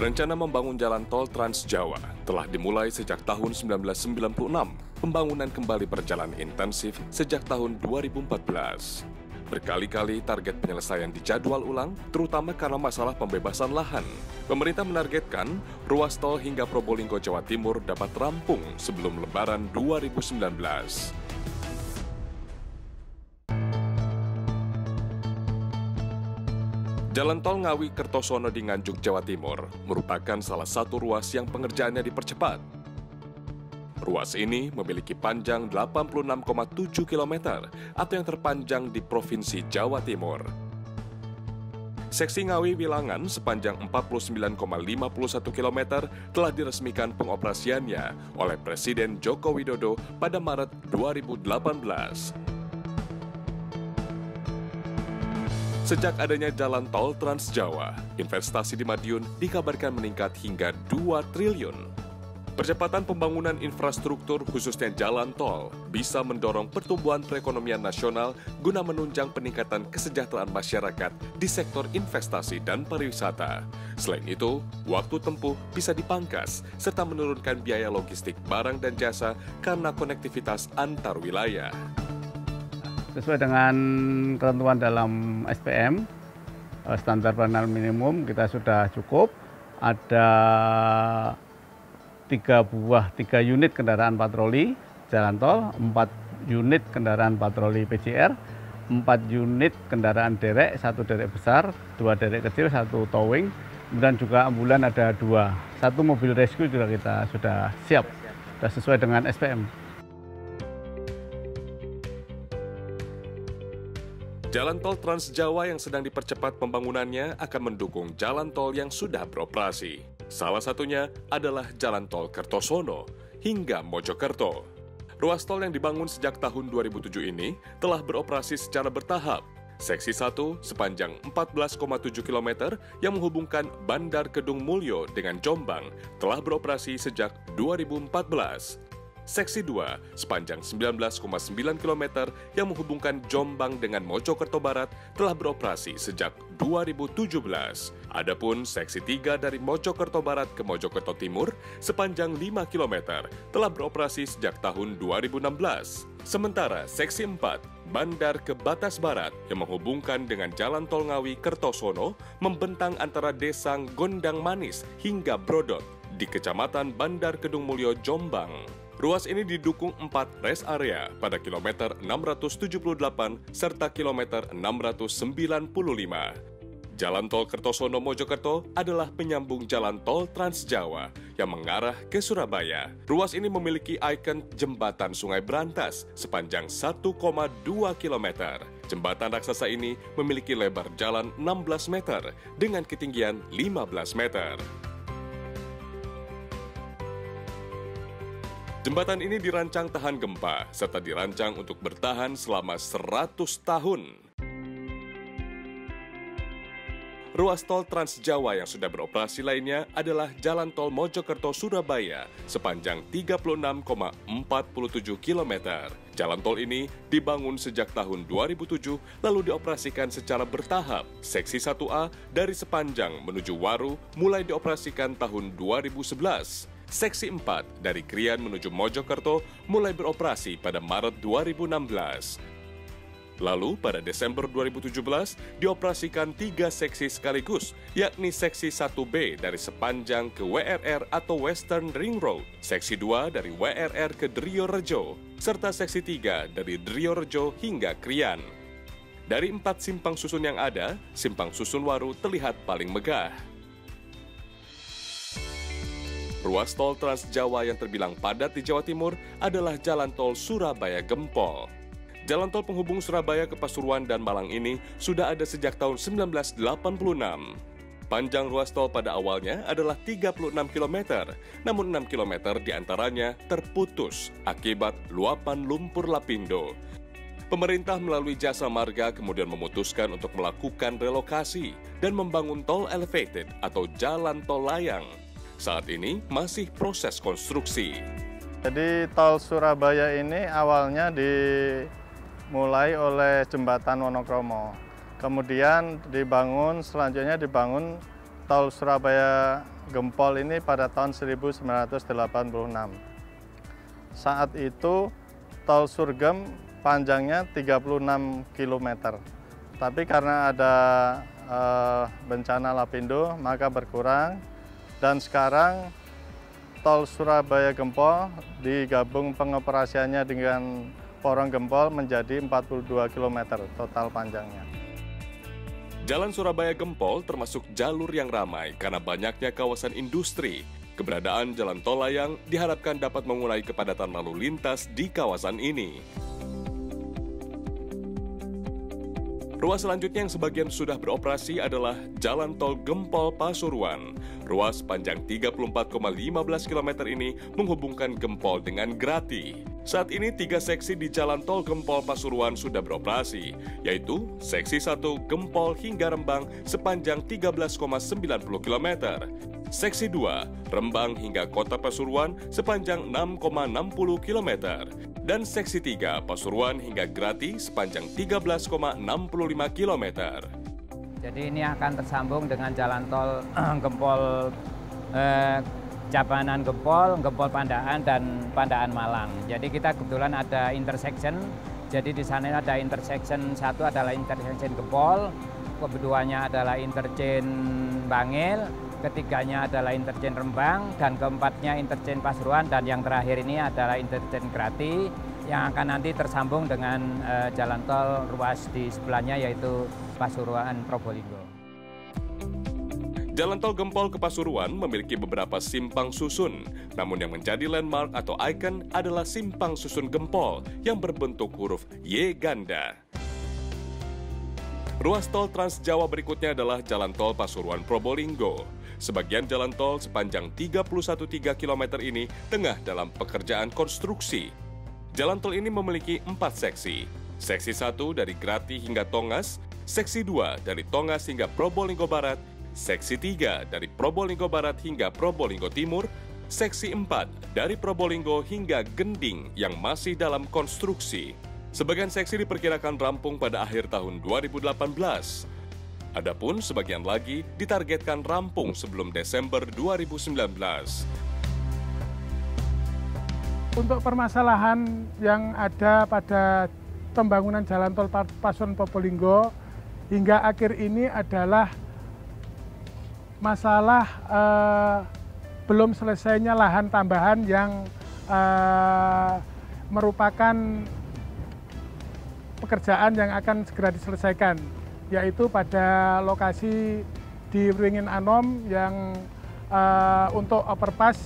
Rencana membangun jalan tol Trans Jawa telah dimulai sejak tahun 1996. Pembangunan kembali berjalan intensif sejak tahun 2014. Berkali-kali target penyelesaian dijadwal ulang, terutama karena masalah pembebasan lahan. Pemerintah menargetkan ruas tol hingga Probolinggo, Jawa Timur dapat rampung sebelum Lebaran 2019. Jalan tol Ngawi-Kertosono di Nganjuk, Jawa Timur merupakan salah satu ruas yang pengerjaannya dipercepat. Ruas ini memiliki panjang 86,7 km atau yang terpanjang di Provinsi Jawa Timur. Seksi Ngawi-Wilangan sepanjang 49,51 km telah diresmikan pengoperasiannya oleh Presiden Joko Widodo pada Maret 2018. Sejak adanya jalan tol Trans Jawa, investasi di Madiun dikabarkan meningkat hingga 2 triliun. Percepatan pembangunan infrastruktur khususnya jalan tol bisa mendorong pertumbuhan perekonomian nasional guna menunjang peningkatan kesejahteraan masyarakat di sektor investasi dan pariwisata. Selain itu, waktu tempuh bisa dipangkas serta menurunkan biaya logistik barang dan jasa karena konektivitas antar wilayah. Sesuai dengan ketentuan dalam SPM, standar pelayanan minimum kita sudah cukup. Ada 3 unit kendaraan patroli jalan tol, 4 unit kendaraan patroli PJR, 4 unit kendaraan derek, 1 derek besar, 2 derek kecil, 1 towing, kemudian juga ambulan ada 2. 1 mobil rescue juga kita sudah siap, sudah sesuai dengan SPM. Jalan tol Trans Jawa yang sedang dipercepat pembangunannya akan mendukung jalan tol yang sudah beroperasi. Salah satunya adalah jalan tol Kertosono hingga Mojokerto. Ruas tol yang dibangun sejak tahun 2007 ini telah beroperasi secara bertahap. Seksi 1 sepanjang 14,7 km yang menghubungkan Bandar Kedung Mulyo dengan Jombang telah beroperasi sejak 2014. Seksi 2 sepanjang 19,9 km yang menghubungkan Jombang dengan Mojokerto Barat telah beroperasi sejak 2017. Adapun seksi 3 dari Mojokerto Barat ke Mojokerto Timur sepanjang 5 km telah beroperasi sejak tahun 2016. Sementara seksi 4 Bandar ke Batas Barat yang menghubungkan dengan Jalan Tol Ngawi-Kertosono membentang antara Desa Gondang Manis hingga Brodot di Kecamatan Bandar Kedung Mulyo, Jombang. Ruas ini didukung 4 rest area pada kilometer 678 serta kilometer 695. Jalan tol Kertosono Mojokerto adalah penyambung jalan tol Trans Jawa yang mengarah ke Surabaya. Ruas ini memiliki ikon jembatan Sungai Brantas sepanjang 1,2 km. Jembatan raksasa ini memiliki lebar jalan 16 meter dengan ketinggian 15 meter. Jembatan ini dirancang tahan gempa, serta dirancang untuk bertahan selama 100 tahun. Ruas tol Trans Jawa yang sudah beroperasi lainnya adalah Jalan Tol Mojokerto-Surabaya sepanjang 36,47 km. Jalan tol ini dibangun sejak tahun 2007 lalu dioperasikan secara bertahap. Seksi 1A dari Sepanjang menuju Waru mulai dioperasikan tahun 2011. Seksi 4 dari Krian menuju Mojokerto mulai beroperasi pada Maret 2016. Lalu pada Desember 2017 dioperasikan 3 seksi sekaligus, yakni Seksi 1B dari Sepanjang ke WRR atau Western Ring Road, Seksi 2 dari WRR ke Driorejo, serta Seksi 3 dari Driorejo hingga Krian. Dari 4 simpang susun yang ada, simpang susun Waru terlihat paling megah. Ruas tol Trans Jawa yang terbilang padat di Jawa Timur adalah Jalan Tol Surabaya-Gempol. Jalan tol penghubung Surabaya ke Pasuruan dan Malang ini sudah ada sejak tahun 1986. Panjang ruas tol pada awalnya adalah 36 km, namun 6 km diantaranya terputus akibat luapan lumpur lapindo. Pemerintah melalui Jasa Marga kemudian memutuskan untuk melakukan relokasi dan membangun tol elevated atau jalan tol layang. Saat ini masih proses konstruksi. Jadi tol Surabaya ini awalnya dimulai oleh jembatan Wonokromo. Kemudian selanjutnya dibangun tol Surabaya Gempol ini pada tahun 1986. Saat itu tol Surgem panjangnya 36 km. Tapi karena ada bencana Lapindo maka berkurang, dan sekarang tol Surabaya Gempol digabung pengoperasiannya dengan Porong Gempol menjadi 42 km total panjangnya. Jalan Surabaya Gempol termasuk jalur yang ramai karena banyaknya kawasan industri. Keberadaan jalan tol layang diharapkan dapat mengurai kepadatan lalu lintas di kawasan ini. Ruas selanjutnya yang sebagian sudah beroperasi adalah Jalan Tol Gempol Pasuruan. Ruas panjang 34,15 km ini menghubungkan Gempol dengan Grati. Saat ini 3 seksi di Jalan Tol Gempol Pasuruan sudah beroperasi, yaitu Seksi 1 Gempol hingga Rembang sepanjang 13,90 km. Seksi 2 Rembang hingga Kota Pasuruan sepanjang 6,60 km. Dan Seksi 3 Pasuruan hingga Grati sepanjang 13,65 km. Jadi ini akan tersambung dengan Jalan Tol Gempol Cabanan Gempol, Gempol Pandaan, dan Pandaan Malang. Jadi kita kebetulan ada intersection. Jadi di sana ada intersection, satu adalah intersection Gempol, keduanya adalah interchange Bangil, ketiganya adalah interchange Rembang, dan keempatnya interchange Pasuruan, dan yang terakhir ini adalah interchange Grati yang akan nanti tersambung dengan jalan tol ruas di sebelahnya, yaitu Pasuruan Probolinggo. Jalan tol Gempol ke Pasuruan memiliki beberapa simpang susun, namun yang menjadi landmark atau ikon adalah simpang susun Gempol yang berbentuk huruf Y ganda. Ruas tol Trans Jawa berikutnya adalah Jalan Tol Pasuruan Probolinggo. Sebagian jalan tol sepanjang 31,3 km ini tengah dalam pekerjaan konstruksi. Jalan tol ini memiliki 4 seksi. Seksi 1 dari Grati hingga Tongas, Seksi 2 dari Tongas hingga Probolinggo Barat, Seksi 3 dari Probolinggo Barat hingga Probolinggo Timur, Seksi 4 dari Probolinggo hingga Gending yang masih dalam konstruksi. Sebagian seksi diperkirakan rampung pada akhir tahun 2018. Adapun sebagian lagi ditargetkan rampung sebelum Desember 2019. Untuk permasalahan yang ada pada pembangunan Jalan Tol Pasuruan Probolinggo hingga akhir ini adalah masalah belum selesainya lahan tambahan yang merupakan pekerjaan yang akan segera diselesaikan, yaitu pada lokasi di Wringin Anom yang untuk overpass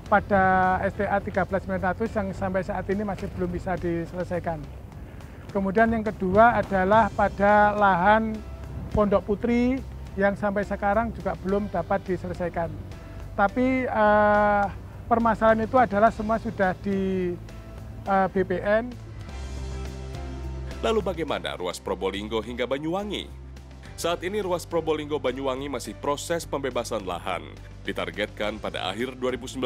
pada STA 13900 yang sampai saat ini masih belum bisa diselesaikan. Kemudian yang kedua adalah pada lahan Pondok Putri yang sampai sekarang juga belum dapat diselesaikan. Tapi permasalahan itu adalah semua sudah di BPN. Lalu bagaimana ruas Probolinggo hingga Banyuwangi? Saat ini ruas Probolinggo Banyuwangi masih proses pembebasan lahan. Ditargetkan pada akhir 2019,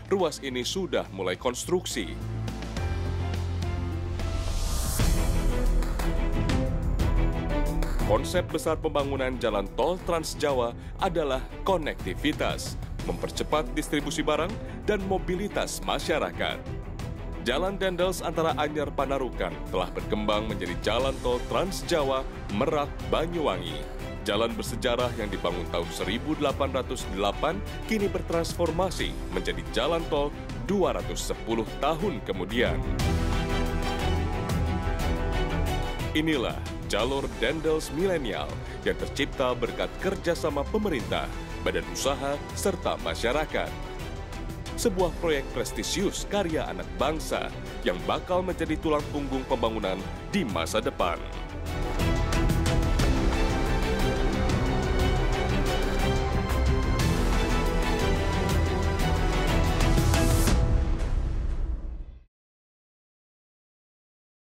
ruas ini sudah mulai konstruksi. Konsep besar pembangunan jalan tol Trans Jawa adalah konektivitas, mempercepat distribusi barang dan mobilitas masyarakat. Jalan Dendels antara Anyar Panarukan telah berkembang menjadi jalan tol Trans Jawa Merak Banyuwangi. Jalan bersejarah yang dibangun tahun 1808 kini bertransformasi menjadi jalan tol 210 tahun kemudian. Inilah jalur Dendels milenial yang tercipta berkat kerjasama pemerintah, badan usaha, serta masyarakat. Sebuah proyek prestisius karya anak bangsa yang bakal menjadi tulang punggung pembangunan di masa depan.